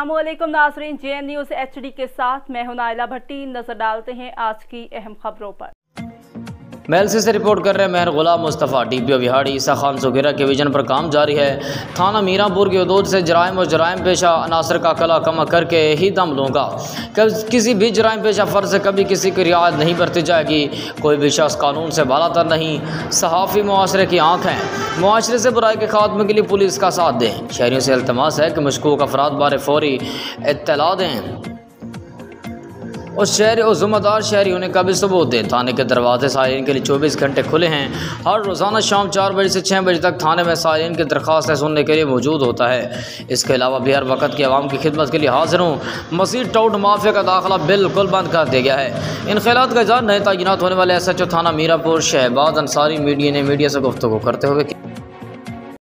अस्सलामुअलैकुम नाज़रीन, JN news HD के साथ मैं हूं नाइला भट्टी। नजर डालते हैं आज की अहम खबरों पर। मेलसी से रिपोर्ट कर रहे हैं मेहर गुलाम मुस्तफ़ा। DPO विहाड़ी ईसा खान सुगेरा के विजन पर काम जारी है। थाना मीरापुर की हदूद से जराइम और जराइम पेशा अनासर का कला कमा करके ही दम लूँगा। किसी भी जराइम पेशा फ़र्ज से कभी किसी की रियायत नहीं बरती जाएगी। कोई भी शख्स कानून से बालातर नहीं। सहाफ़ी मुआशरे की आँख हैं। मुआशरे से बुराई के खात्मे के लिए पुलिस का साथ दें। शहरियों से इल्तमास है कि मशकूक अफराद बारे फौरी इत्तला दें और शहरी और ज़िम्मेदार शहरी उन्हें कभी सबूत दें। थाने के दरवाजे साइलिन के लिए 24 घंटे खुले हैं। हर रोज़ाना शाम 4 बजे से 6 बजे तक थाने में साइलिन की दरख्वास्तें सुनने के लिए मौजूद होता है। इसके अलावा भी हर वक्त की आवाम की खिदमत के लिए हाजिर हूँ। मज़ीद टाउट माफिया का दाखिला बिल्कुल बंद कर दिया गया है। इन ख़िलाफ़ का इज़हार नए तैनात होने वाले SHO थाना मीरापुर शहबाज अंसारी मीडिया से गुफ्तगू करते हुए